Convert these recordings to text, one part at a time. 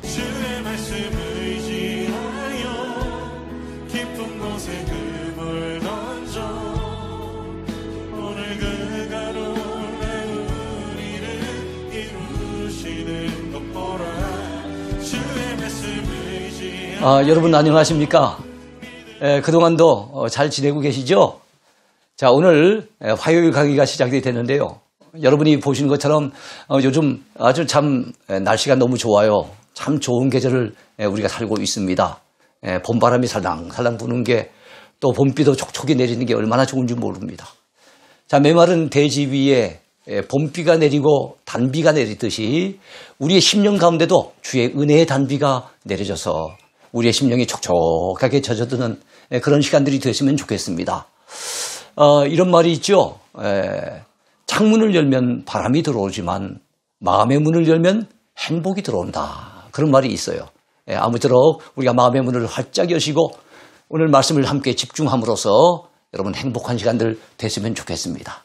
주의 말씀을 의지하여 깊은 곳에 금을 던져 오늘 그가 놀라운 일을 이루시는 것 보라. 주의 말씀을 의지하여. 여러분 안녕하십니까? 그동안도 잘 지내고 계시죠? 자, 오늘 화요일 강의가 시작이 되는데요. 여러분이 보시는 것처럼 요즘 아주 참 날씨가 너무 좋아요. 참 좋은 계절을 우리가 살고 있습니다. 봄바람이 살랑살랑 부는 게, 또 봄비도 촉촉이 내리는 게 얼마나 좋은지 모릅니다. 자, 메마른 대지 위에 봄비가 내리고 단비가 내리듯이 우리의 심령 가운데도 주의 은혜의 단비가 내려져서 우리의 심령이 촉촉하게 젖어드는 그런 시간들이 됐으면 좋겠습니다. 이런 말이 있죠. 창문을 열면 바람이 들어오지만 마음의 문을 열면 행복이 들어온다. 그런 말이 있어요. 아무쪼록 우리가 마음의 문을 활짝 여시고 오늘 말씀을 함께 집중함으로써 여러분 행복한 시간들 됐으면 좋겠습니다.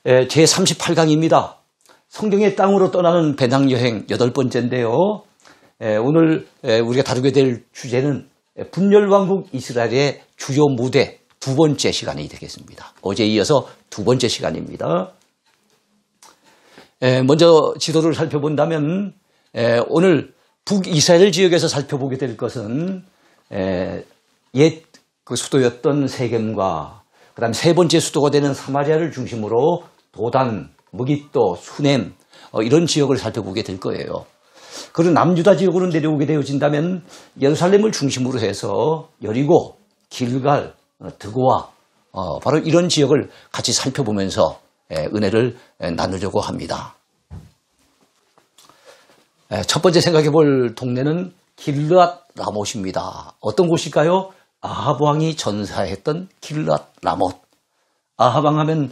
제 38강입니다. 성경의 땅으로 떠나는 배낭여행 8번째인데요. 오늘 우리가 다루게 될 주제는 분열왕국 이스라엘의 주요 무대 2번째 시간이 되겠습니다. 어제에 이어서 2번째 시간입니다. 먼저 지도를 살펴본다면 오늘 북이스라엘 지역에서 살펴보게 될 것은 옛 그 수도였던 세겜과 그다음 세 번째 수도가 되는 사마리아를 중심으로 도단, 무깃도, 수넴 이런 지역을 살펴보게 될 거예요. 그리고 남유다 지역으로 내려오게 되어진다면 예루살렘을 중심으로 해서 여리고, 길갈, 드고와 바로 이런 지역을 같이 살펴보면서 은혜를 나누려고 합니다. 첫 번째 생각해 볼 동네는 길르앗 라못입니다. 어떤 곳일까요? 아합 왕이 전사했던 길르앗 라못. 아합 왕 하면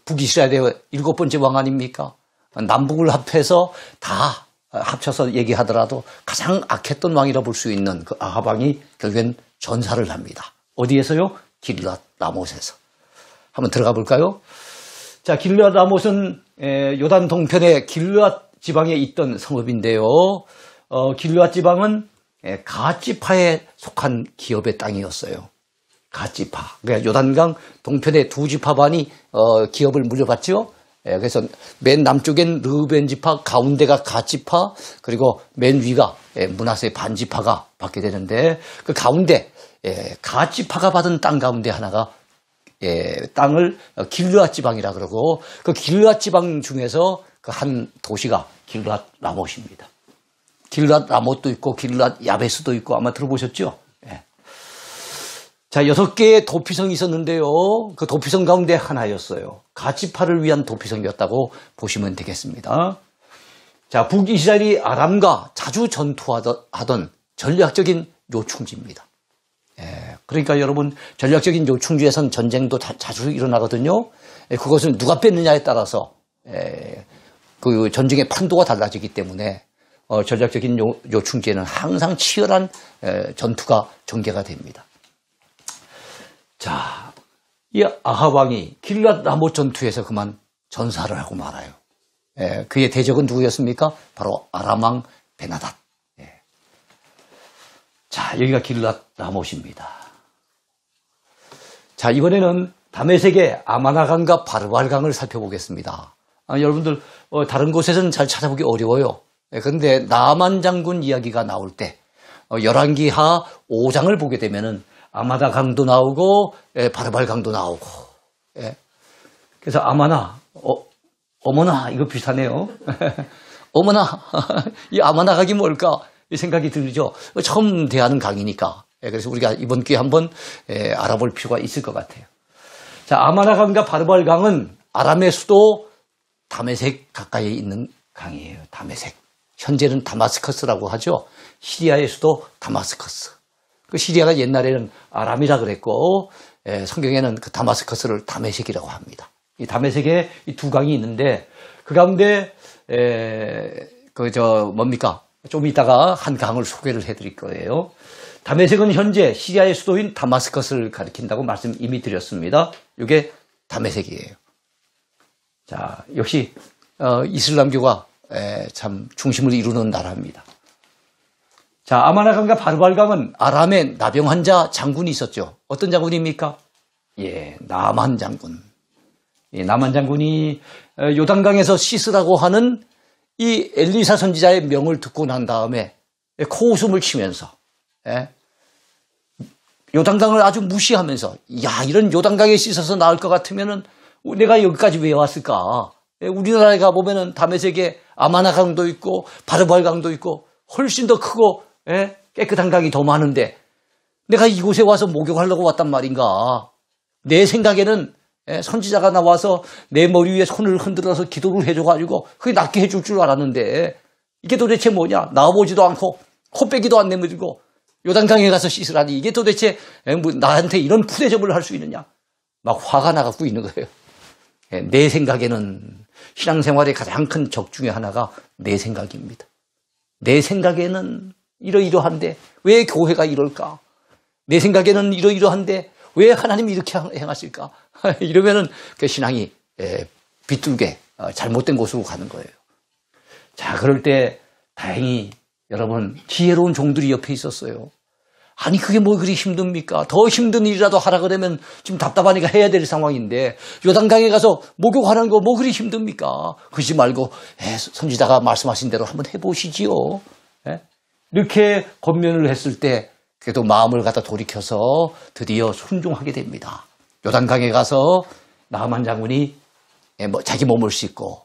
북이스라엘의 7번째 왕 아닙니까? 남북을 합해서 다 합쳐서 얘기하더라도 가장 악했던 왕이라 볼 수 있는 그 아합 왕이 결국엔 전사를 합니다. 어디에서요? 길르앗 라못에서. 한번 들어가 볼까요? 자, 길르앗 라못은 요단 동편의 길르앗 지방에 있던 성읍인데요. 길르앗 지방은 갓지파에 속한 기업의 땅이었어요. 갓지파. 그러니까 요단강 동편의 두 지파반이 기업을 물려받죠. 그래서 맨 남쪽엔 르우벤 지파, 가운데가 갓지파, 그리고 맨 위가 므낫세 반지파가 받게 되는데, 그 가운데 갓지파가 받은 땅 가운데 하나가 땅을 길르앗 지방이라 그러고, 그 길르앗 지방 중에서 그 한 도시가 길르앗 라못입니다. 길르앗 라못도 있고 길르앗 야베스도 있고 아마 들어보셨죠? 자, 6개의 도피성이 있었는데요. 그 도피성 가운데 하나였어요. 갓지파를 위한 도피성이었다고 보시면 되겠습니다. 자, 북이스라엘이 아람과 자주 전투하던 전략적인 요충지입니다. 그러니까 여러분, 전략적인 요충지에선 전쟁도 자주 일어나거든요. 그것을 누가 뺐느냐에 따라서 그 전쟁의 판도가 달라지기 때문에 전략적인 요충지에는 항상 치열한 전투가 전개가 됩니다. 자, 이 아합 왕이 길르앗 라못 전투에서 그만 전사를 하고 말아요. 그의 대적은 누구였습니까? 바로 아람 왕 베나닷. 자, 여기가 길르앗 라못입니다. 자, 이번에는 다메섹의 아마나강과 바르발강을 살펴보겠습니다. 여러분들 다른 곳에서는 잘 찾아보기 어려워요. 그런데 나만 장군 이야기가 나올 때 열왕기하 5장을 보게 되면은 아마나 강도 나오고 바르발 강도 나오고. 그래서 아마나 어머나 이거 비슷하네요. 어머나 이 아마나 강이 뭘까 이 생각이 들죠. 처음 대하는 강이니까. 그래서 우리가 이번 기회에 한번 알아볼 필요가 있을 것 같아요. 자, 아마나 강과 바르발 강은 아람의 수도 다메섹 가까이에 있는 강이에요. 다메섹. 현재는 다마스커스라고 하죠. 시리아의 수도 다마스커스. 그 시리아가 옛날에는 아람이라 그랬고 성경에는 그 다마스커스를 다메섹이라고 합니다. 이 다메섹에 이 두 강이 있는데 그 가운데 뭡니까? 좀 이따가 한 강을 소개를 해드릴 거예요. 다메섹은 현재 시리아의 수도인 다마스커스를 가리킨다고 말씀 이미 드렸습니다. 이게 다메섹이에요. 자, 역시 이슬람교가 참 중심을 이루는 나라입니다. 자, 아마나강과 바르발강은 아람의 나병환자 장군이 있었죠. 어떤 장군입니까? 예, 나만 장군. 예, 나만 장군이 요단강에서 씻으라고 하는 이 엘리사 선지자의 명을 듣고 난 다음에 코웃음을 치면서 요단강을 아주 무시하면서 야, 이런 요단강에 씻어서 나을 것 같으면은 내가 여기까지 왜 왔을까? 우리나라에 가보면은 다메섹에 아마나강도 있고 바르발강도 있고 훨씬 더 크고 깨끗한 강이 더 많은데 내가 이곳에 와서 목욕하려고 왔단 말인가? 내 생각에는 선지자가 나와서 내 머리 위에 손을 흔들어서 기도를 해줘가지고 그게 낫게 해줄 줄 알았는데 이게 도대체 뭐냐? 나와보지도 않고 코빼기도 안 내밀고 요단강에 가서 씻으라니 이게 도대체 나한테 이런 푸대접을 할 수 있느냐? 막 화가 나갖고 있는 거예요. 내 생각에는 신앙생활의 가장 큰 적 중에 하나가 내 생각입니다. 내 생각에는 이러이러한데 왜 교회가 이럴까? 내 생각에는 이러이러한데 왜 하나님이 이렇게 행하실까? 이러면은 그 신앙이 비뚤게 잘못된 곳으로 가는 거예요. 자, 그럴 때 다행히 여러분 지혜로운 종들이 옆에 있었어요. 아니 그게 뭐 그리 힘듭니까? 더 힘든 일이라도 하라 그러면 지금 답답하니까 해야 될 상황인데 요단강에 가서 목욕하는 거 뭐 그리 힘듭니까? 그러지 말고 선지자가 말씀하신 대로 한번 해보시지요. 이렇게 권면을 했을 때 그래도 마음을 갖다 돌이켜서 드디어 순종하게 됩니다. 요단강에 가서 나만 장군이 자기 몸을 씻고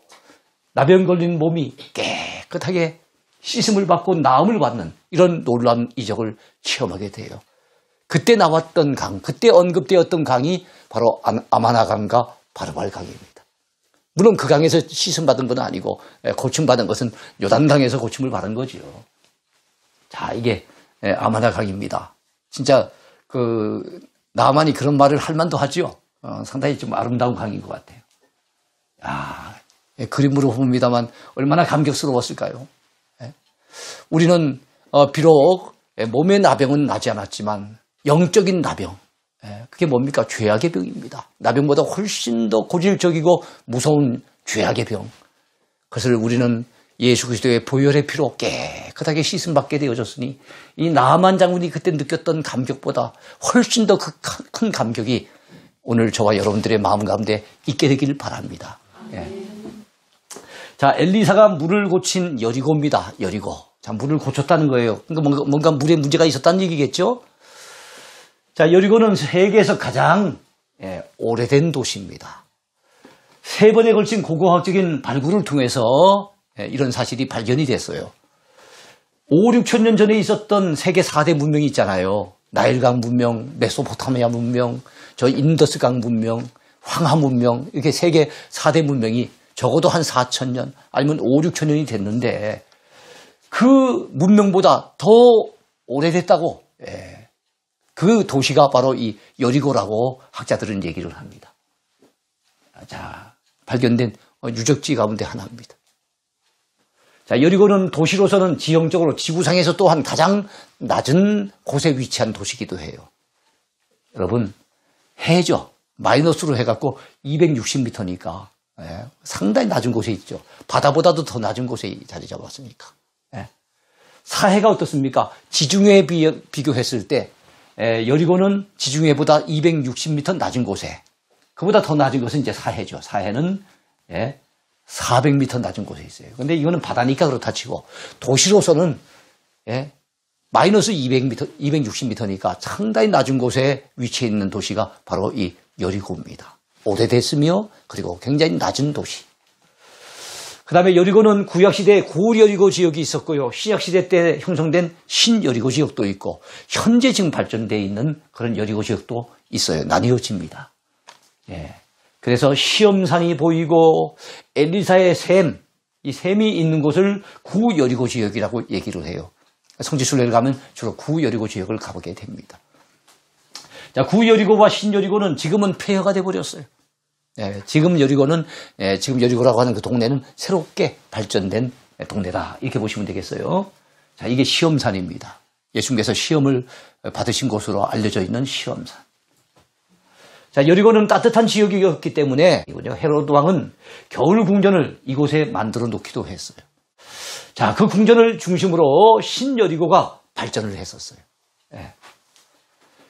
나병 걸린 몸이 깨끗하게 씻음을 받고 나음을 받는 이런 놀라운 이적을 체험하게 돼요. 그때 나왔던 강, 그때 언급되었던 강이 바로 아마나강과 바르발강입니다. 물론 그 강에서 씻음 받은 건 아니고 고침받은 것은 요단강에서 고침을 받은 거죠. 자, 이게 아마나강입니다. 진짜 나만이 그런 말을 할 만도 하죠. 상당히 좀 아름다운 강인 것 같아요. 그림으로 봅니다만 얼마나 감격스러웠을까요? 우리는 비록 몸의 나병은 나지 않았지만 영적인 나병, 그게 뭡니까? 죄악의 병입니다. 나병보다 훨씬 더 고질적이고 무서운 죄악의 병. 그것을 우리는 예수 그리스도의 보혈의 피로 깨끗하게 씻음받게 되어졌으니 이 나만 장군이 그때 느꼈던 감격보다 훨씬 더 큰 감격이 오늘 저와 여러분들의 마음 가운데 있게 되길 바랍니다. 자, 엘리사가 물을 고친 여리고입니다. 여리고. 자, 물을 고쳤다는 거예요. 그러니까 뭔가 물에 문제가 있었다는 얘기겠죠? 자, 여리고는 세계에서 가장 오래된 도시입니다. 3번에 걸친 고고학적인 발굴을 통해서 이런 사실이 발견이 됐어요. 5, 6천 년 전에 있었던 세계 4대 문명이 있잖아요. 나일강 문명, 메소포타미아 문명, 저 인더스강 문명, 황하 문명, 이렇게 세계 4대 문명이 적어도 한 4천 년 아니면 5, 6천 년이 됐는데 그 문명보다 더 오래됐다고 그 도시가 바로 이 여리고라고 학자들은 얘기를 합니다. 자, 발견된 유적지 가운데 하나입니다. 자, 여리고는 도시로서는 지형적으로 지구상에서 또한 가장 낮은 곳에 위치한 도시이기도 해요. 여러분, 해죠. 마이너스로 해갖고 260m니까 상당히 낮은 곳에 있죠. 바다보다도 더 낮은 곳에 자리 잡았으니까. 사해가 어떻습니까? 지중해에 비교했을 때 여리고는 지중해보다 260m 낮은 곳에, 그보다 더 낮은 것은 이제 사해죠. 사해는 400m 낮은 곳에 있어요. 근데 이거는 바다니까 그렇다 치고 도시로서는 마이너스 260m니까 상당히 낮은 곳에 위치해 있는 도시가 바로 이 여리고입니다. 오래됐으며 그리고 굉장히 낮은 도시. 그 다음에 여리고는 구약시대에 구여리고 지역이 있었고요. 신약시대 때 형성된 신여리고 지역도 있고 현재 지금 발전되어 있는 그런 여리고 지역도 있어요. 나뉘어집니다. 그래서 시험산이 보이고 엘리사의 샘, 이 샘이 있는 곳을 구여리고 지역이라고 얘기를 해요. 성지순례를 가면 주로 구여리고 지역을 가보게 됩니다. 자, 구여리고와 신여리고는 지금은 폐허가 돼버렸어요. 지금 여리고는, 지금 여리고라고 하는 그 동네는 새롭게 발전된 동네다. 이렇게 보시면 되겠어요. 자, 이게 시험산입니다. 예수님께서 시험을 받으신 곳으로 알려져 있는 시험산. 자, 여리고는 따뜻한 지역이었기 때문에 헤로드 왕은 겨울 궁전을 이곳에 만들어 놓기도 했어요. 자, 그 궁전을 중심으로 신여리고가 발전을 했었어요. 예.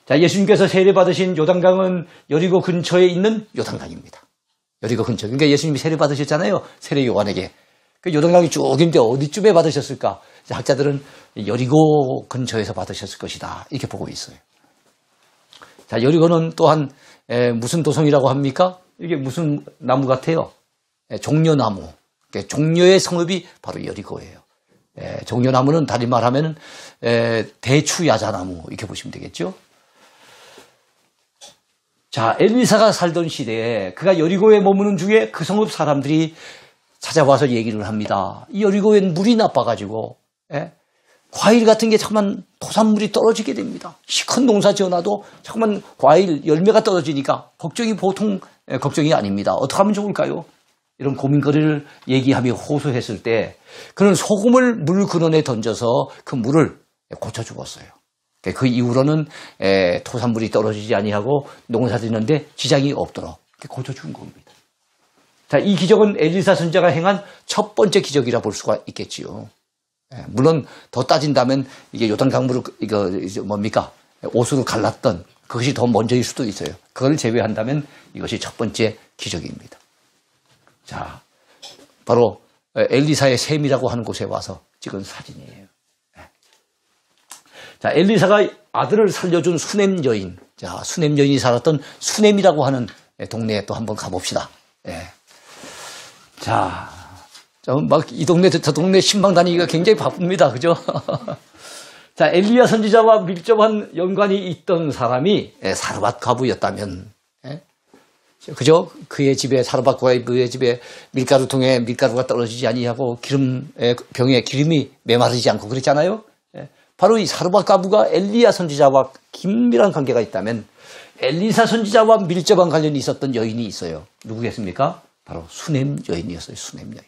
자, 예수님께서 세례받으신 요단강은 여리고 근처에 있는 요단강입니다. 여리고 근처. 그러니까 예수님이 세례받으셨잖아요. 세례 요한에게. 그 요단강이 쭉 있는데 어디쯤에 받으셨을까? 학자들은 여리고 근처에서 받으셨을 것이다. 이렇게 보고 있어요. 자, 여리고는 또한 무슨 도성이라고 합니까? 이게 무슨 나무 같아요? 종려나무. 종려의 성읍이 바로 여리고예요. 종려나무는 다리 말하면 대추야자나무 이렇게 보시면 되겠죠. 자, 엘리사가 살던 시대에 그가 여리고에 머무는 중에 그 성읍 사람들이 찾아와서 얘기를 합니다. 이 여리고엔 물이 나빠가지고 과일 같은 게 자꾸만 토산물이 떨어지게 됩니다. 시큰 농사 지어놔도 자꾸만 과일 열매가 떨어지니까 걱정이 보통 걱정이 아닙니다. 어떻게 하면 좋을까요? 이런 고민거리를 얘기하며 호소했을 때 그는 소금을 물 근원에 던져서 그 물을 고쳐 주었어요. 그 이후로는 토산물이 떨어지지 아니하고 농사 짓는데 지장이 없도록 고쳐 준 겁니다. 자, 이 기적은 엘리사 선지자가 행한 첫 번째 기적이라 볼 수가 있겠지요. 물론 더 따진다면 이게 요단강물을 이거 뭡니까? 옷으로 갈랐던 그것이 더 먼저일 수도 있어요. 그걸 제외한다면 이것이 첫 번째 기적입니다. 자, 바로 엘리사의 셈이라고 하는 곳에 와서 찍은 사진이에요. 자, 엘리사가 아들을 살려준 수넴 여인. 자, 수넴 여인이 살았던 수넴이라고 하는 동네에 또 한번 가봅시다. 자, 막 이 동네 저 동네 신방 다니기가 굉장히 바쁩니다. 그죠? 자, 엘리야 선지자와 밀접한 연관이 있던 사람이 사르밧 과부였다면, 그죠? 그의 집에 사르밧 과부의 집에 밀가루통에 밀가루가 떨어지지 아니하고 병에 기름이 메마르지 않고 그랬잖아요. 바로 이 사르밧 과부가 엘리야 선지자와 긴밀한 관계가 있다면 엘리사 선지자와 밀접한 관련이 있었던 여인이 있어요. 누구겠습니까? 바로 수넴 여인이었어요. 수넴 여인.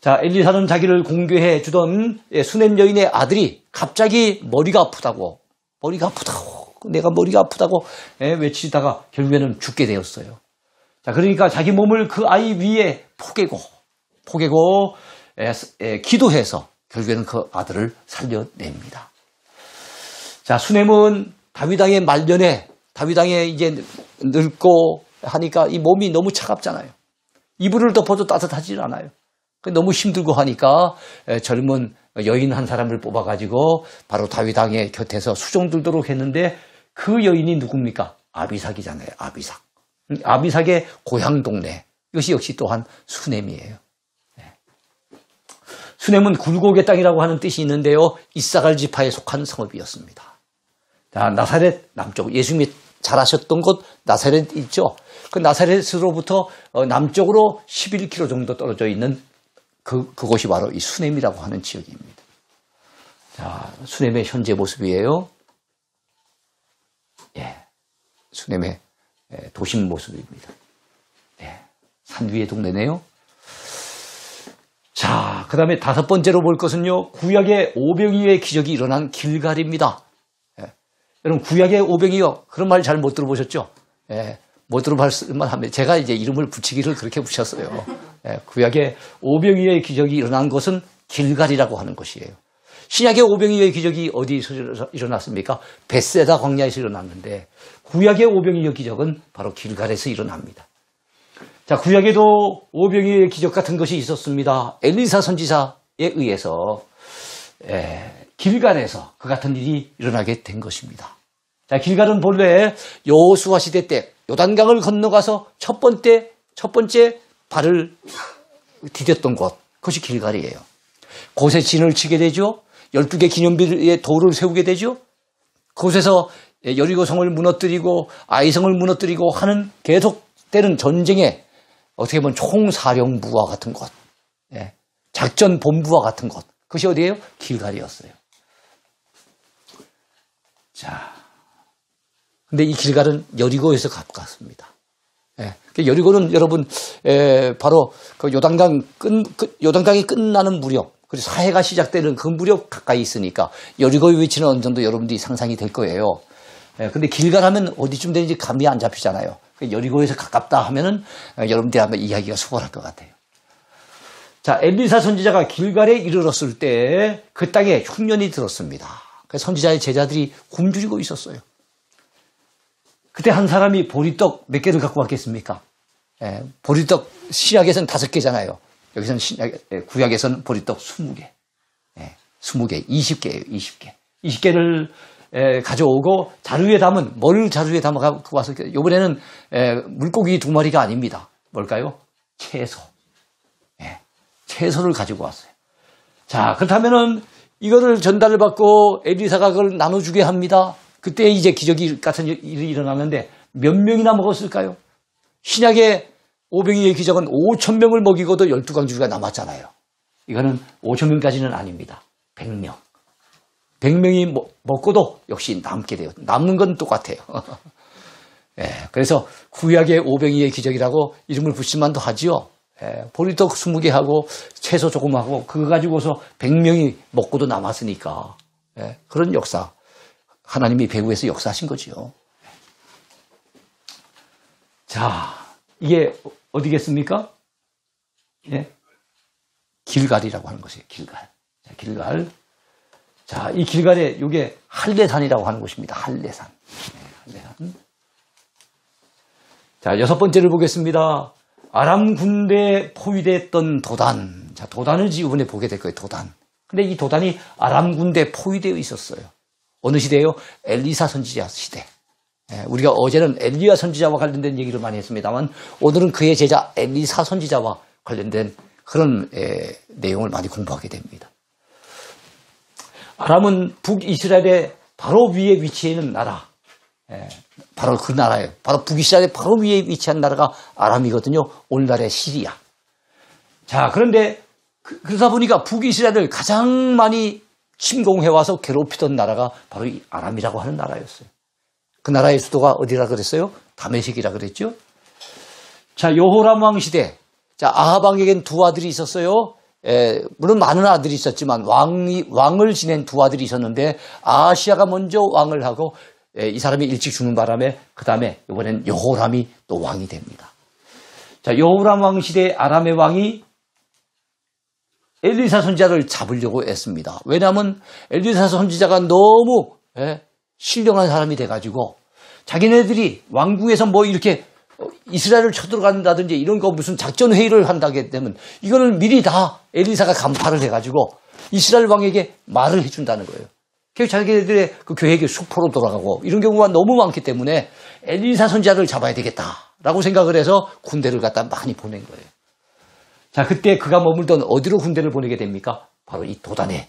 자, 엘리사는 자기를 공개해 주던 수넴 여인의 아들이 갑자기 머리가 아프다고 내가 머리가 아프다고 외치다가 결국에는 죽게 되었어요. 자, 그러니까 자기 몸을 그 아이 위에 포개고 기도해서 결국에는 그 아들을 살려냅니다. 자, 수넴은 다윗 왕의 말년에 다윗 왕의 이제 늙고 하니까 이 몸이 너무 차갑잖아요. 이불을 덮어도 따뜻하지 않아요. 너무 힘들고 하니까 젊은 여인 한 사람을 뽑아가지고 바로 다윗 왕의 곁에서 수종 들도록 했는데 그 여인이 누굽니까? 아비삭이잖아요. 아비삭. 아비삭의 고향 동네. 이것이 역시 또한 수넴이에요. 수넴은 굴곡의 땅이라고 하는 뜻이 있는데요. 이사갈 지파에 속한 성읍이었습니다. 자, 나사렛 남쪽, 예수님이 자라셨던 곳 나사렛 있죠. 그 나사렛으로부터 남쪽으로 11km 정도 떨어져 있는 그곳이 바로 이 수넴이라고 하는 지역입니다. 자, 수넴의 현재 모습이에요. 수넴의 도심 모습입니다. 산 위의 동네네요. 자, 그 다음에 다섯 번째로 볼 것은요, 구약의 오병이어의 기적이 일어난 길갈입니다. 여러분, 구약의 오병이어, 그런 말 잘 못 들어보셨죠? 못 들어봤을만 합니다. 제가 이제 이름을 붙이기를 그렇게 붙였어요. 구약의 오병이어의 기적이 일어난 것은 길갈이라고 하는 것이에요. 신약의 오병이어의 기적이 어디서 일어났습니까? 벳세다 광야에서 일어났는데, 구약의 오병이어 기적은 바로 길갈에서 일어납니다. 자, 구약에도 오병이어의 기적 같은 것이 있었습니다. 엘리사 선지자에 의해서 길갈에서 그 같은 일이 일어나게 된 것입니다. 자, 길갈은 본래 여호수아 시대 때 요단강을 건너가서 첫 번째 발을 디뎠던 곳, 그것이 길갈이에요. 곳에 진을 치게 되죠. 12개 기념비의 돌을 세우게 되죠. 그곳에서 여리고성을 무너뜨리고 아이성을 무너뜨리고 하는 계속되는 전쟁에 어떻게 보면 총사령부와 같은 곳, 작전 본부와 같은 곳, 그것이 어디예요? 길갈이었어요. 자, 근데 이 길갈은 여리고에서 가깝습니다. 여리고는 여러분 바로 그 요단강이 끝나는 무렵, 그리고 사해가 시작되는 그 무렵 가까이 있으니까 여리고의 위치는 어느 정도 여러분들이 상상이 될 거예요. 근데 길갈하면 어디쯤 되는지 감이 안 잡히잖아요. 여리고에서 가깝다 하면은 여러분들이 아마 이야기가 수월할 것 같아요. 자, 엘리사 선지자가 길갈에 이르렀을 때 그 땅에 흉년이 들었습니다. 그 선지자의 제자들이 굶주리고 있었어요. 그때 한 사람이 보리떡 몇 개를 갖고 왔겠습니까? 예, 보리떡 신약에서는 5개잖아요. 여기서는 구약에서는 보리떡 20개. 예, 20개, 20개예요. 20개. 20개를 가져오고 자루에 담은, 뭘 자루에 담아 갖고 와서, 이번에는 물고기 2마리가 아닙니다. 뭘까요? 채소. 예, 채소를 가지고 왔어요. 자, 그렇다면은 이거를 전달을 받고 엘리사가 그걸 나눠주게 합니다. 그때 이제 기적이 같은 일이 일어나는데 몇 명이나 먹었을까요? 신약의 오병이의 기적은 5,000명을 먹이고도 12광주리가 남았잖아요. 이거는 5,000명까지는 아닙니다. 100명. 100명이 먹고도 역시 남게 돼요. 남는 건 똑같아요. 예, 그래서 구약의 오병이의 기적이라고 이름을 붙일만도 하지요. 예, 보리떡 20개 하고 채소 조금 하고 그거 가지고서 100명이 먹고도 남았으니까. 예, 그런 역사. 하나님이 배후에서 역사하신 거지요. 자, 이게 어디겠습니까? 예? 길갈이라고 하는 것이에요. 길갈. 자, 길갈. 자, 이 길갈에 이게 할례산이라고 하는 곳입니다. 할례산. 네, 할례산. 자, 6번째를 보겠습니다. 아람 군대에 포위됐던 도단. 자, 도단을 이번에 보게 될 거예요. 도단. 근데 이 도단이 아람 군대에 포위되어 있었어요. 어느 시대예요? 엘리사 선지자 시대. 예, 우리가 어제는 엘리야 선지자와 관련된 얘기를 많이 했습니다만 오늘은 그의 제자 엘리사 선지자와 관련된 그런 내용을 많이 공부하게 됩니다. 아람은 북이스라엘의 바로 위에 위치해 있는 나라. 예, 바로 그 나라예요. 바로 북이스라엘의 바로 위에 위치한 나라가 아람이거든요. 오늘날의 시리아. 자, 그런데 그러다 보니까 북이스라엘을 가장 많이 침공해와서 괴롭히던 나라가 바로 이 아람이라고 하는 나라였어요. 그 나라의 수도가 어디라 그랬어요? 다메섹이라 그랬죠. 자, 여호람 왕 시대. 자, 아합 왕에겐 2 아들이 있었어요. 물론 많은 아들이 있었지만 왕을 지낸 2 아들이 있었는데 아하시아가 먼저 왕을 하고 이 사람이 일찍 죽는 바람에 그 다음에 이번엔 여호람이 또 왕이 됩니다. 자, 여호람 왕 시대 아람의 왕이 엘리사 선지자를 잡으려고 했습니다. 왜냐하면 엘리사 선지자가 너무 신령한 사람이 돼가지고 자기네들이 왕궁에서 뭐 이렇게 이스라엘을 쳐들어간다든지 이런 거 무슨 작전 회의를 한다게 되면 이거는 미리 다 엘리사가 간파를 해가지고 이스라엘 왕에게 말을 해준다는 거예요. 그래서 자기네들의 그 계획이 수포로 돌아가고 이런 경우가 너무 많기 때문에 엘리사 선지자를 잡아야 되겠다라고 생각을 해서 군대를 갖다 많이 보낸 거예요. 자, 그때 그가 머물던 어디로 군대를 보내게 됩니까? 바로 이 도단에.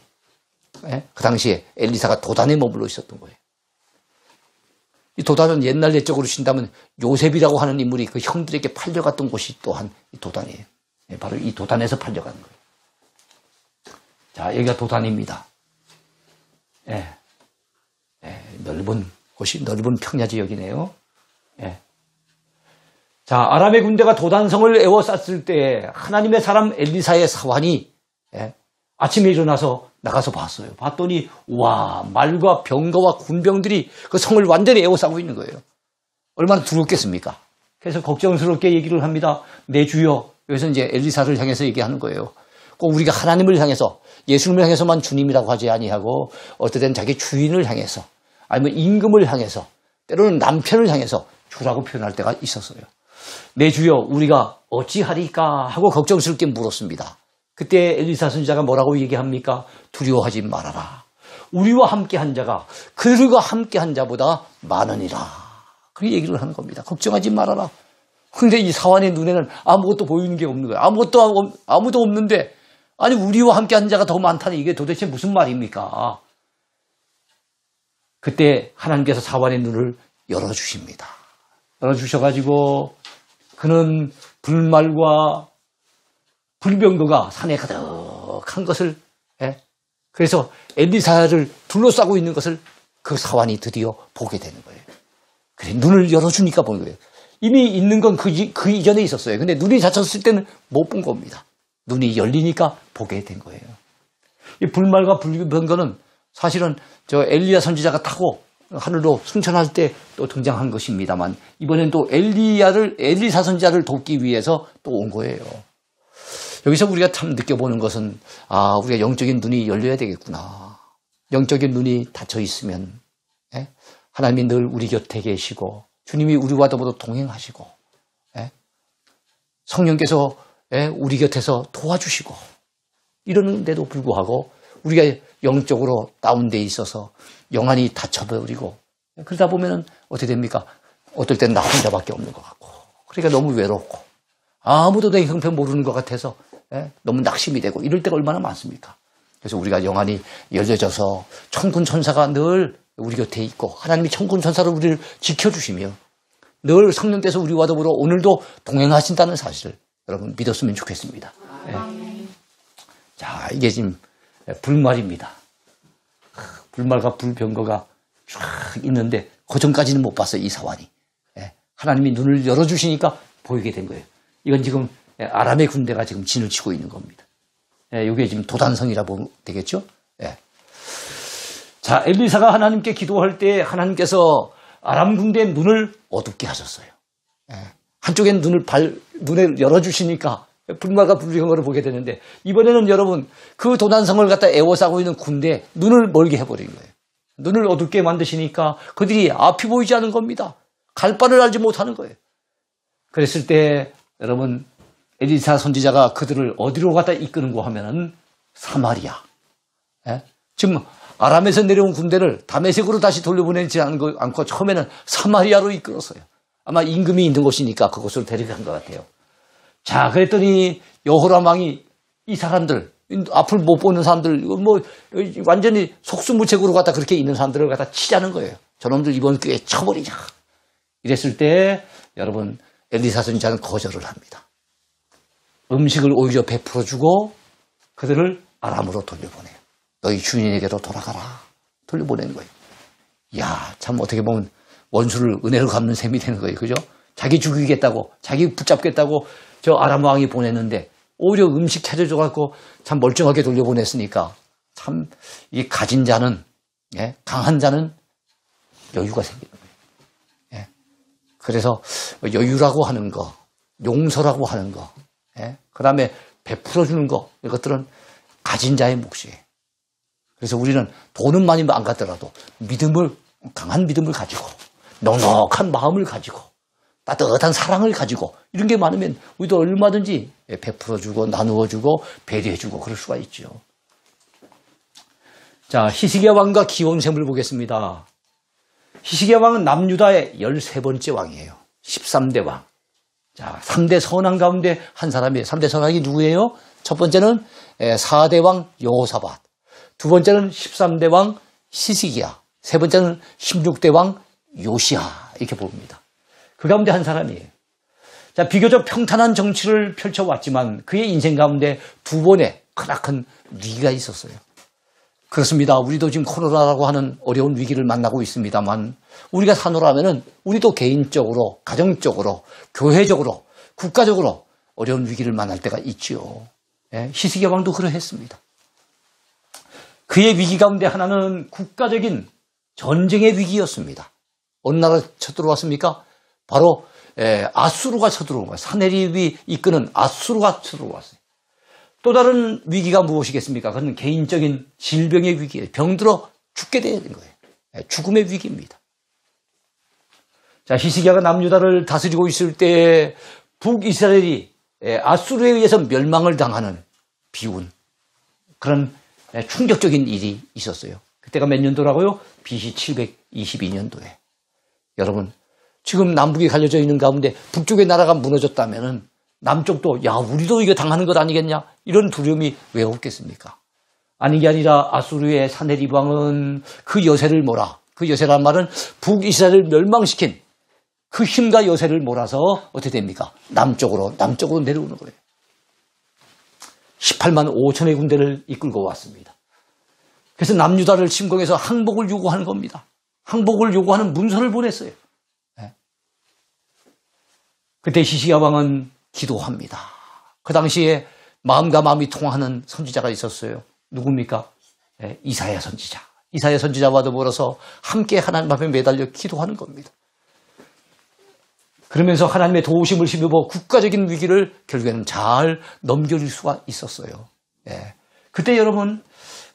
그 당시에 엘리사가 도단에 머물러 있었던 거예요. 이 도단은 옛날 옛적으로 친다면 요셉이라고 하는 인물이 그 형들에게 팔려갔던 곳이 또한 이 도단이에요. 바로 이 도단에서 팔려가는 거예요. 자, 여기가 도단입니다. 넓은 곳이 넓은 평야 지역이네요. 자, 아람의 군대가 도단성을 에워쌌을 때 하나님의 사람 엘리사의 사환이 아침에 일어나서 나가서 봤어요. 봤더니 와, 말과 병거와 군병들이 그 성을 완전히 에워싸고 있는 거예요. 얼마나 두렵겠습니까? 그래서 걱정스럽게 얘기를 합니다. 내 주여. 여기서 이제 엘리사를 향해서 얘기하는 거예요. 꼭 우리가 하나님을 향해서 예수님을 향해서만 주님이라고 하지 아니하고 어떨 땐 자기 주인을 향해서 아니면 임금을 향해서 때로는 남편을 향해서 주라고 표현할 때가 있었어요. 내 주여 우리가 어찌하리까 하고 걱정스럽게 물었습니다. 그때 엘리사 선지자가 뭐라고 얘기합니까? 두려워하지 말아라. 우리와 함께한 자가 그들과 함께한 자보다 많으니라. 그렇게 얘기를 하는 겁니다. 걱정하지 말아라. 그런데 이 사환의 눈에는 아무것도 보이는 게 없는 거예요. 아무도 없는데 아니 우리와 함께한 자가 더 많다니 이게 도대체 무슨 말입니까? 그때 하나님께서 사환의 눈을 열어주십니다. 열어주셔가지고 그는 불말과 불병거가 산에 가득한 것을 그래서 엘리사를 둘러싸고 있는 것을 그 사환이 드디어 보게 되는 거예요. 그래 눈을 열어주니까 보는 거예요. 이미 있는 건 그 이전에 있었어요. 근데 눈이 닫혔을 때는 못 본 겁니다. 눈이 열리니까 보게 된 거예요. 이 불말과 불병거는 사실은 저 엘리야 선지자가 타고 하늘로 승천할 때 또 등장한 것입니다만 이번엔 또 엘리사 선지자를 돕기 위해서 또 온 거예요. 여기서 우리가 참 느껴보는 것은 우리가 영적인 눈이 열려야 되겠구나. 영적인 눈이 닫혀 있으면 하나님이 늘 우리 곁에 계시고 주님이 우리와 더불어 동행하시고 성령께서 우리 곁에서 도와주시고 이러는데도 불구하고 우리가 영적으로 다운돼 있어서 영안이 닫혀버리고 그러다 보면은 어떻게 됩니까? 어떨 땐 나 혼자밖에 없는 것 같고 그러니까 너무 외롭고 아무도 내 형편 모르는 것 같아서 너무 낙심이 되고 이럴 때가 얼마나 많습니까? 그래서 우리가 영안이 열려져서 천군 천사가 늘 우리 곁에 있고 하나님이 천군 천사로 우리를 지켜주시며 늘 성령께서 우리와 더불어 오늘도 동행하신다는 사실을 여러분 믿었으면 좋겠습니다. 자, 이게 지금 불말입니다. 불말과 불병거가 쫙 있는데 그 전까지는 못 봤어요. 이 사환이. 하나님이 눈을 열어주시니까 보이게 된 거예요. 이건 지금 아람의 군대가 지금 진을 치고 있는 겁니다. 이게 지금 도단성이라 보면 되겠죠. 자, 엘리사가 하나님께 기도할 때 하나님께서 아람 군대의 눈을 어둡게 하셨어요. 한쪽엔 눈을 열어주시니까 불말과 불병거를 보게 되는데 이번에는 여러분 그 도단성을 갖다 에워싸고 있는 군대에 눈을 멀게 해버린 거예요. 눈을 어둡게 만드시니까 그들이 앞이 보이지 않은 겁니다. 갈 바를 알지 못하는 거예요. 그랬을 때 여러분 엘리사 선지자가 그들을 어디로 갖다 이끄는고 하면은 사마리아. 지금 아람에서 내려온 군대를 다메섹으로 다시 돌려보내지 않고 처음에는 사마리아로 이끌었어요. 아마 임금이 있는 곳이니까 그곳으로 데려간 것 같아요. 자, 그랬더니 여호람 왕이 이 사람들, 앞을 못 보는 사람들, 완전히 속수무책으로 갖다 그렇게 있는 사람들을 갖다 치자는 거예요. 저놈들 이번 기회에 쳐버리자. 이랬을 때 여러분 엘리사 선지자는 거절을 합니다. 음식을 오히려 베풀어주고 그들을 아람으로 돌려보내요. 너희 주인에게로 돌아가라. 돌려보내는 거예요. 이야, 참 어떻게 보면 원수를 은혜로 갚는 셈이 되는 거예요. 그죠? 자기 죽이겠다고, 자기 붙잡겠다고 저 아람 왕이 보냈는데 오히려 음식 차려줘갖고 참 멀쩡하게 돌려보냈으니까 참 이 가진 자는, 강한 자는 여유가 생기는 거예요. 그래서 여유라고 하는 거, 용서라고 하는 거, 그 다음에 베풀어주는 거, 이것들은 가진 자의 몫이에요. 그래서 우리는 돈은 많이 안 갖더라도 강한 믿음을 가지고, 넉넉한 마음을 가지고, 따뜻한 사랑을 가지고, 이런 게 많으면 우리도 얼마든지 베풀어주고, 나누어주고, 배려해주고, 그럴 수가 있죠. 자, 히스기야 왕과 기온셈을 보겠습니다. 히스기야 왕은 남유다의 13번째 왕이에요. 13대 왕. 자, 3대 선왕 가운데 한 사람이에요. 3대 선왕이 누구예요? 첫 번째는 4대 왕 여호사밧. 두 번째는 13대 왕 히스기야. 세 번째는 16대 왕 요시야. 이렇게 봅니다. 그 가운데 한 사람이에요. 자, 비교적 평탄한 정치를 펼쳐왔지만 그의 인생 가운데 두 번의 크나큰 위기가 있었어요. 그렇습니다. 우리도 지금 코로나라고 하는 어려운 위기를 만나고 있습니다만 우리가 사노라면은 우리도 개인적으로, 가정적으로, 교회적으로, 국가적으로 어려운 위기를 만날 때가 있지요. 히스기야 왕도 그러했습니다. 그의 위기 가운데 하나는 국가적인 전쟁의 위기였습니다. 어느 나라 쳐들어왔습니까? 바로 아수르가 쳐들어온 거예요. 사네립이 이끄는 아수르가 쳐들어왔어요. 또 다른 위기가 무엇이겠습니까? 그건 개인적인 질병의 위기예요. 병들어 죽게 되는 거예요. 죽음의 위기입니다. 자, 히스기야가 남유다를 다스리고 있을 때 북이스라엘이 아수르에 의해서 멸망을 당하는 비운 그런 충격적인 일이 있었어요. 그때가 몇 년도라고요? BC 722년도에. 여러분, 지금 남북이 갈려져 있는 가운데 북쪽의 나라가 무너졌다면은 남쪽도 야, 우리도 이거 당하는 것 아니겠냐? 이런 두려움이 왜 없겠습니까? 아닌 게 아니라 아수르의 사네립 왕은 그 여세를 몰아. 그 여세란 말은 북이스라엘을 멸망시킨 그 힘과 여세를 몰아서 어떻게 됩니까? 남쪽으로 내려오는 거예요. 18만 5천의 군대를 이끌고 왔습니다. 그래서 남유다를 침공해서 항복을 요구하는 겁니다. 항복을 요구하는 문서를 보냈어요. 그때 히스기야 왕은 기도합니다. 그 당시에 마음과 마음이 통하는 선지자가 있었어요. 누굽니까? 이사야 선지자. 이사야 선지자와 더불어서 함께 하나님 앞에 매달려 기도하는 겁니다. 그러면서 하나님의 도우심을 힘입어 국가적인 위기를 결국에는 잘 넘겨줄 수가 있었어요. 예. 그때 여러분,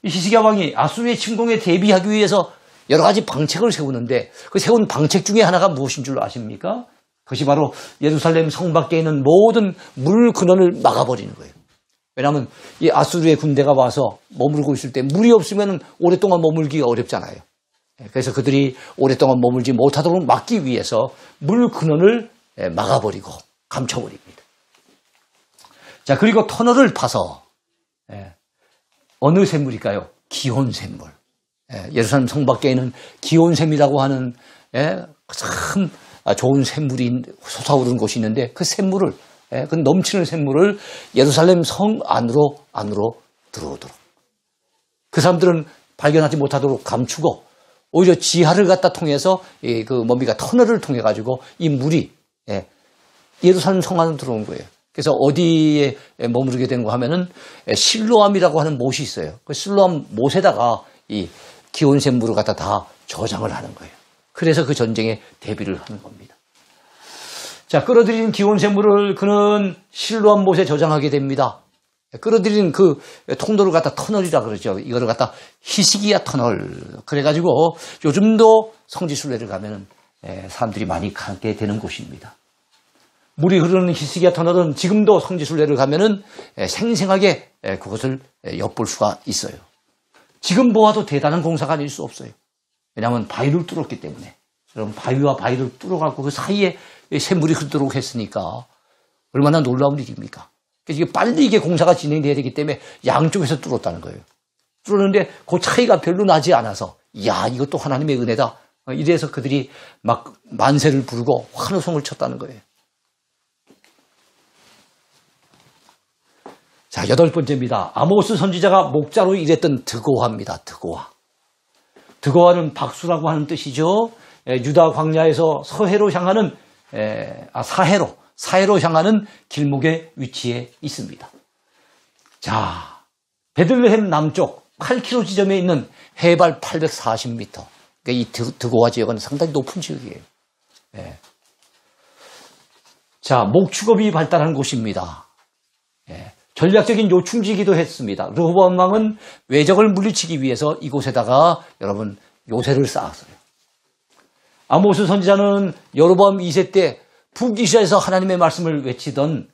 히스기야 왕이 아수르의 침공에 대비하기 위해서 여러 가지 방책을 세우는데 그 세운 방책 중에 하나가 무엇인 줄 아십니까? 그것이 바로 예루살렘 성 밖에 있는 모든 물 근원을 막아버리는 거예요. 왜냐하면 이 아수르의 군대가 와서 머무르고 있을 때 물이 없으면 오랫동안 머물기가 어렵잖아요. 그래서 그들이 오랫동안 머물지 못하도록 막기 위해서 물 근원을 막아버리고 감춰버립니다. 자, 그리고 터널을 파서 어느 샘물일까요? 기온샘물. 예루살렘 성 밖에 있는 기온샘이라고 하는 참 좋은 샘물이 솟아오르는 곳이 있는데 그 샘물을, 그 넘치는 샘물을 예루살렘 성 안으로 들어오도록. 그 사람들은 발견하지 못하도록 감추고 오히려 지하를 갖다 통해서 터널을 통해 가지고 이 물이 예루살렘 성 안으로 들어온 거예요. 그래서 어디에 머무르게 되는가 하면은 실로암이라고 하는 못이 있어요. 그 실로암 못에다가 이 기온샘물을 갖다 다 저장을 하는 거예요. 그래서 그 전쟁에 대비를 하는 겁니다. 자, 끌어들인 기온샘물을 그는 실로암 못에 저장하게 됩니다. 끌어들인 그 통로를 갖다 터널이라 그러죠. 이거를 갖다 히스기야 터널. 그래가지고 요즘도 성지순례를 가면은 사람들이 많이 가게 되는 곳입니다. 물이 흐르는 히스기야 터널은 지금도 성지순례를 가면은 생생하게 그것을 엿볼 수가 있어요. 지금 보아도 대단한 공사가 아닐 수 없어요. 왜냐하면 바위를 뚫었기 때문에. 여러분, 바위와 바위를 뚫어갖고 그 사이에 샘물이 흐르도록 했으니까 얼마나 놀라운 일입니까? 그래서 빨리 이게 공사가 진행돼야 되기 때문에 양쪽에서 뚫었다는 거예요. 뚫었는데 그 차이가 별로 나지 않아서, 이야, 이것도 하나님의 은혜다. 이래서 그들이 막 만세를 부르고 환호성을 쳤다는 거예요. 자, 8번째입니다. 아모스 선지자가 목자로 일했던 드고화입니다. 드고화. 드고화는 박수라고 하는 뜻이죠. 유다 광야에서 서해로 향하는 사해로 향하는 길목의 위치에 있습니다. 자, 베들레헴 남쪽 8km 지점에 있는 해발 840m. 그러니까 이 드고화 지역은 상당히 높은 지역이에요. 자, 목축업이 발달한 곳입니다. 전략적인 요충지이기도 했습니다. 르호보암 왕은 외적을 물리치기 위해서 이곳에다가 여러분 요새를 쌓았어요. 아모스 선지자는 여로보암 2세 때 북이스라엘에서 하나님의 말씀을 외치던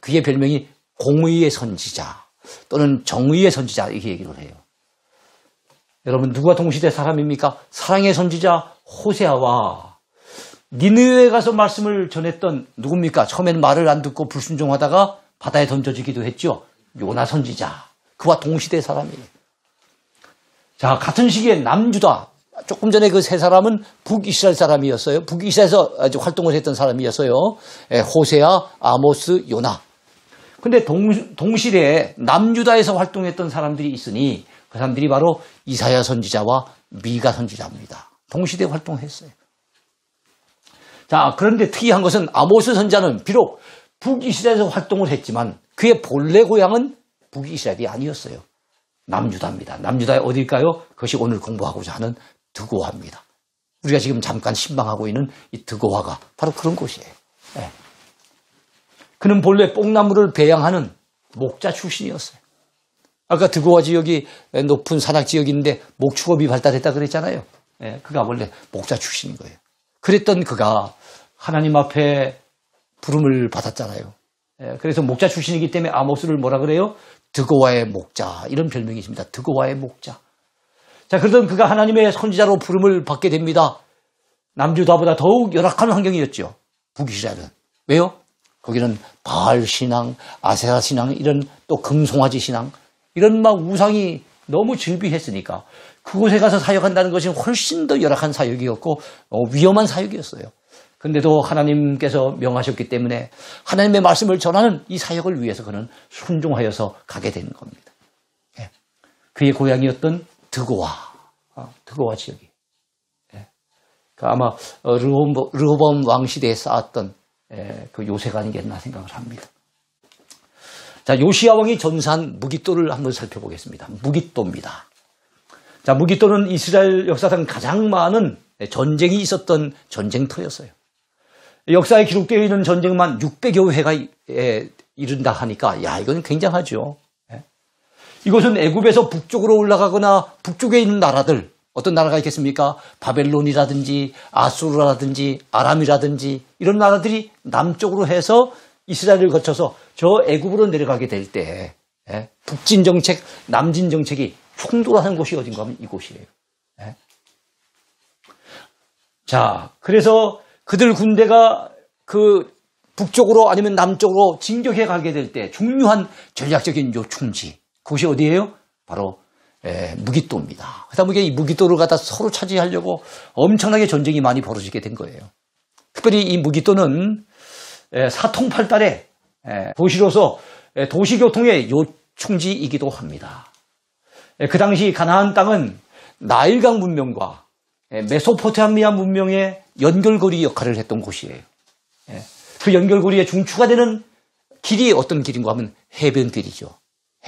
그의 별명이 공의의 선지자 또는 정의의 선지자 이렇게 얘기를 해요. 여러분, 누가 동시대 사람입니까? 사랑의 선지자 호세아와 니느웨에 가서 말씀을 전했던 누굽니까? 처음에는 말을 안 듣고 불순종하다가 바다에 던져지기도 했죠. 요나 선지자. 그와 동시대 사람이에요. 자, 같은 시기에 남유다. 조금 전에 그 세 사람은 북이스라엘 사람이었어요. 북이스라엘에서 활동을 했던 사람이었어요. 호세아, 아모스, 요나. 근데 동시대에 남유다에서 활동했던 사람들이 있으니 그 사람들이 바로 이사야 선지자와 미가 선지자입니다. 동시대에 활동했어요. 자, 그런데 특이한 것은 아모스 선지자는 비록 북이스라엘에서 활동을 했지만 그의 본래 고향은 북이스라엘이 아니었어요. 남유다입니다. 남유다의 어딜까요? 그것이 오늘 공부하고자 하는 드고화입니다. 우리가 지금 잠깐 신방하고 있는 이 드고화가 바로 그런 곳이에요. 그는 본래 뽕나무를 배양하는 목자 출신이었어요. 아까 드고화 지역이 높은 산악 지역인데 목축업이 발달했다 그랬잖아요. 그가 원래 목자 출신인 거예요. 그랬던 그가 하나님 앞에 부름을 받았잖아요. 그래서 목자 출신이기 때문에 아모스를 뭐라 그래요? 드고화의 목자, 이런 별명이 있습니다. 드고화의 목자. 자, 그러던 그가 하나님의 선지자로 부름을 받게 됩니다. 남유다보다 더욱 열악한 환경이었죠. 북이스라엘은. 왜요? 거기는 바알 신앙, 아세라 신앙, 이런 또 금송아지 신앙, 이런 막 우상이 너무 즐비했으니까 그곳에 가서 사역한다는 것이 훨씬 더 열악한 사역이었고 위험한 사역이었어요. 근데도 하나님께서 명하셨기 때문에 하나님의 말씀을 전하는 이 사역을 위해서 그는 순종하여서 가게 되는 겁니다. 그의 고향이었던 드고화 지역이. 아마 르호보암 왕 시대에 쌓았던 그 요새가 아니겠나 생각을 합니다. 자, 요시야 왕이 전사한 무깃도를 한번 살펴보겠습니다. 무깃도입니다. 자, 무깃도는 이스라엘 역사상 가장 많은 전쟁이 있었던 전쟁터였어요. 역사에 기록되어 있는 전쟁만 600여 회가 이른다 하니까 야 이건 굉장하죠. 이것은 애굽에서 북쪽으로 올라가거나 북쪽에 있는 나라들 어떤 나라가 있겠습니까? 바벨론이라든지 아수르라든지 아람이라든지 이런 나라들이 남쪽으로 해서 이스라엘을 거쳐서 저 애굽으로 내려가게 될 때 북진 정책, 남진 정책이 충돌하는 곳이 어딘가 하면 이곳이에요. 자, 그래서 그들 군대가 그 북쪽으로 아니면 남쪽으로 진격해 가게 될 때 중요한 전략적인 요충지 그곳이 어디예요? 바로 무기또입니다. 그다음에 이 무기또를 갖다 서로 차지하려고 엄청나게 전쟁이 많이 벌어지게 된 거예요. 특별히 이 무기또는 사통팔달의 도시로서 도시교통의 요충지이기도 합니다. 그 당시 가나안 땅은 나일강 문명과 메소포타미아 문명의 연결고리 역할을 했던 곳이에요. 그 연결고리의 중추가 되는 길이 어떤 길인가 하면 해변길이죠.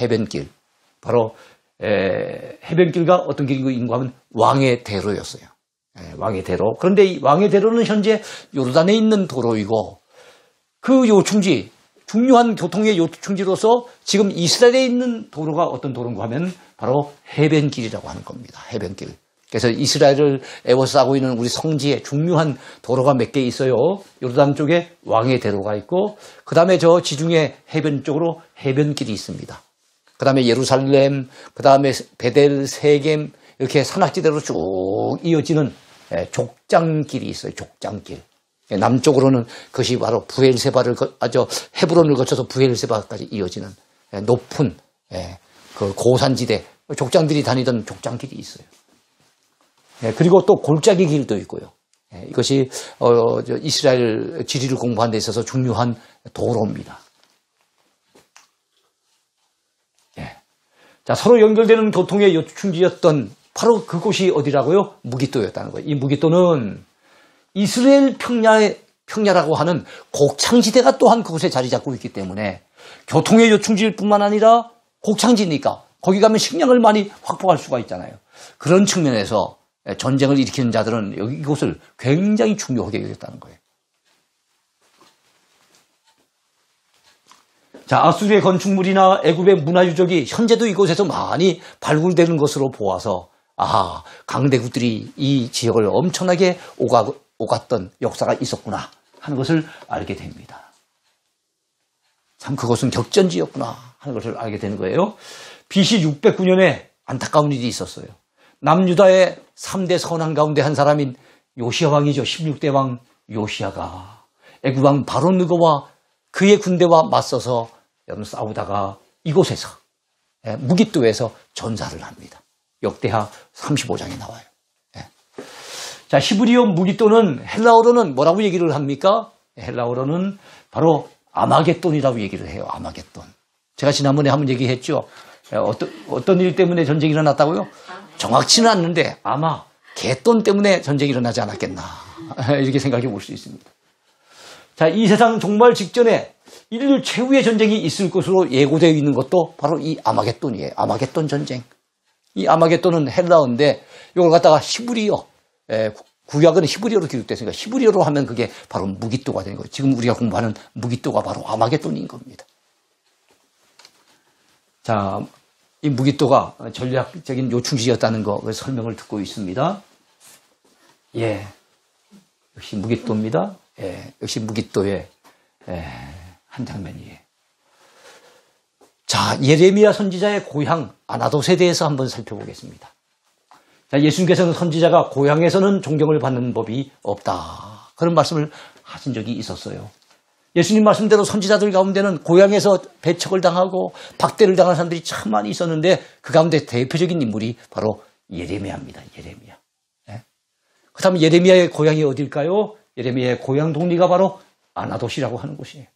해변길. 바로 해변길과 어떤 길인가 하면 왕의 대로였어요. 왕의 대로. 그런데 이 왕의 대로는 현재 요르단에 있는 도로이고 그 요충지, 중요한 교통의 요충지로서 지금 이스라엘에 있는 도로가 어떤 도로인가 하면 바로 해변길이라고 하는 겁니다. 해변길. 그래서 이스라엘을 에워싸고 있는 우리 성지에 중요한 도로가 몇 개 있어요. 요르단 쪽에 왕의 대로가 있고 그 다음에 저 지중해 해변 쪽으로 해변길이 있습니다. 그 다음에 예루살렘, 그 다음에 베델, 세겜 이렇게 산악지대로 쭉 이어지는 족장길이 있어요. 족장길. 남쪽으로는 그것이 바로 헤브론을 거쳐서 부엘세바까지 이어지는 높은 그 고산지대 족장들이 다니던 족장길이 있어요. 그리고 또 골짜기 길도 있고요. 이것이 이스라엘 지리를 공부하는 데 있어서 중요한 도로입니다. 자, 서로 연결되는 교통의 요충지였던 바로 그곳이 어디라고요? 무기또였다는 거예요. 이 무기또는 이스라엘 평야라고 하는 곡창지대가 또한 그곳에 자리 잡고 있기 때문에 교통의 요충지일 뿐만 아니라 곡창지니까 거기 가면 식량을 많이 확보할 수가 있잖아요. 그런 측면에서 전쟁을 일으키는 자들은 이곳을 굉장히 중요하게 여겼다는 거예요. 자, 아수르의 건축물이나 애굽의 문화유적이 현재도 이곳에서 많이 발굴되는 것으로 보아서 강대국들이 이 지역을 엄청나게 오갔던 역사가 있었구나 하는 것을 알게 됩니다. 참 그것은 격전지였구나 하는 것을 알게 되는 거예요. BC 609년에 안타까운 일이 있었어요. 남유다의 3대 선왕 가운데 한 사람인 요시야 왕이죠. 16대 왕 요시야가 애굽 왕 바로느고와 그의 군대와 맞서서 싸우다가 이곳에서 무기또에서 전사를 합니다. 역대하 35장에 나와요. 자, 히브리어 무기또는 헬라어로는 뭐라고 얘기를 합니까? 헬라어로는 바로 아마겟돈이라고 얘기를 해요. 아마겟돈. 제가 지난번에 한번 얘기했죠. 어떤 일 때문에 전쟁이 일어났다고요? 정확치는 않는데 아마 갯돈 때문에 전쟁이 일어나지 않았겠나 이렇게 생각해 볼 수 있습니다. 자, 이 세상 종말 직전에 인류 최후의 전쟁이 있을 것으로 예고되어 있는 것도 바로 이 아마겟돈이에요. 아마겟돈 전쟁. 이 아마겟돈은 헬라어인데 이걸 갖다가 히브리어, 구약은 히브리어로 기록됐으니까 히브리어로 하면 그게 바로 무기또가 되는 거예요. 지금 우리가 공부하는 무기또가 바로 아마겟돈인 겁니다. 자, 이 무기또가 전략적인 요충지였다는 거 설명을 듣고 있습니다. 역시 무기또입니다. 역시 무기또의 한 장면이에요. 자, 예레미야 선지자의 고향 아나돗에 대해서 한번 살펴보겠습니다. 자, 예수님께서는 선지자가 고향에서는 존경을 받는 법이 없다. 그런 말씀을 하신 적이 있었어요. 예수님 말씀대로 선지자들 가운데는 고향에서 배척을 당하고 박대를 당한 사람들이 참 많이 있었는데 그 가운데 대표적인 인물이 바로 예레미야입니다. 예레미야. 그렇다면 예레미야의 고향이 어딜까요? 예레미야의 고향 동리가 바로 아나돗이라고 하는 곳이에요.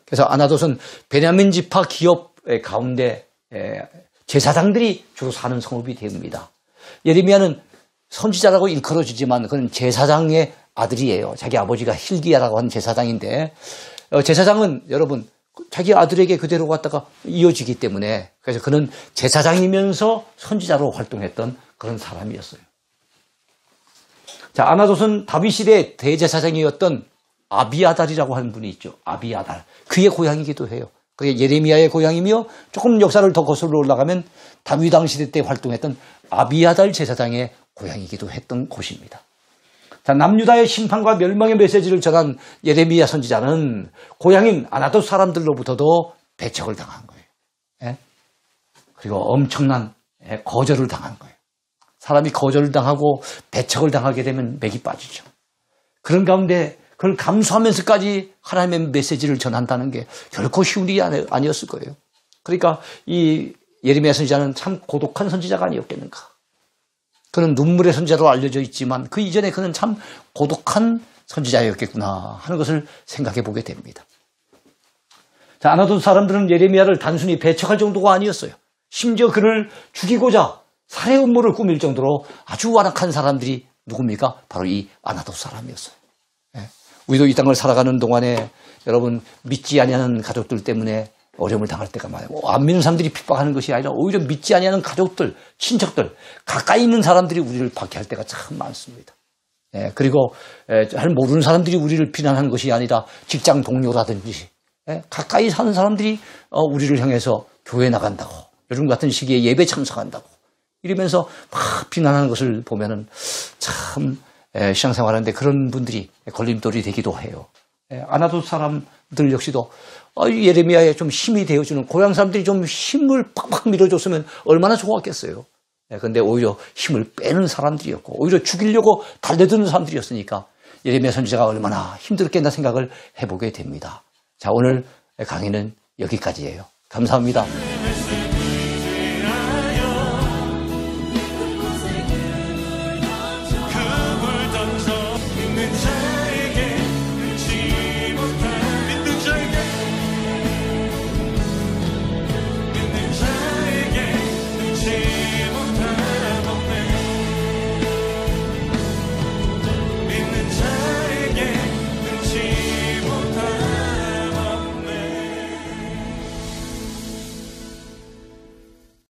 그래서 아나돗은 베냐민 지파 기업 가운데 제사장들이 주로 사는 성읍이 됩니다. 예레미야는 선지자라고 일컬어지지만 그는 제사장의 아들이에요. 자기 아버지가 힐기야라고 하는 제사장인데 제사장은 여러분 자기 아들에게 그대로 갖다가 이어지기 때문에 그래서 그는 제사장이면서 선지자로 활동했던 그런 사람이었어요. 자, 아나돗은 다윗 시대의 대제사장이었던 아비아달이라고 하는 분이 있죠. 아비아달. 그의 고향이기도 해요. 그게 예레미야의 고향이며 조금 역사를 더 거슬러 올라가면 다윗 왕 시대 때 활동했던 아비아달 제사장의 고향이기도 했던 곳입니다. 자, 남유다의 심판과 멸망의 메시지를 전한 예레미야 선지자는 고향인 아나돗 사람들로부터도 배척을 당한 거예요. 예? 그리고 엄청난 거절을 당한 거예요. 사람이 거절을 당하고 배척을 당하게 되면 맥이 빠지죠. 그런 가운데 그걸 감수하면서까지 하나님의 메시지를 전한다는 게 결코 쉬운 일이 아니었을 거예요. 그러니까 이 예레미야 선지자는 참 고독한 선지자가 아니었겠는가. 그는 눈물의 선지자로 알려져 있지만 그 이전에 그는 참 고독한 선지자였겠구나 하는 것을 생각해 보게 됩니다. 자, 아나돗 사람들은 예레미야를 단순히 배척할 정도가 아니었어요. 심지어 그를 죽이고자 살해 음모를 꾸밀 정도로 아주 완악한 사람들이 누굽니까? 바로 이 아나돗 사람이었어요. 예. 우리도 이 땅을 살아가는 동안에 여러분 믿지 아니하는 가족들 때문에 어려움을 당할 때가 많아요. 안 믿는 사람들이 핍박하는 것이 아니라 오히려 믿지 아니하는 가족들, 친척들, 가까이 있는 사람들이 우리를 박해할 때가 참 많습니다. 예, 그리고 잘 모르는 사람들이 우리를 비난하는 것이 아니라 직장 동료라든지 가까이 사는 사람들이 우리를 향해서 교회 나간다고 요즘 같은 시기에 예배 참석한다고 이러면서 막 비난하는 것을 보면은 참 신앙생활하는데 그런 분들이 걸림돌이 되기도 해요. 아나돗 사람들 역시도 예레미야에 좀 힘이 되어주는 고향 사람들이 좀 힘을 팍팍 밀어줬으면 얼마나 좋았겠어요. 그런데 오히려 힘을 빼는 사람들이었고 오히려 죽이려고 달려드는 사람들이었으니까 예레미야 선지자가 얼마나 힘들었겠나 생각을 해보게 됩니다. 자, 오늘 강의는 여기까지예요. 감사합니다.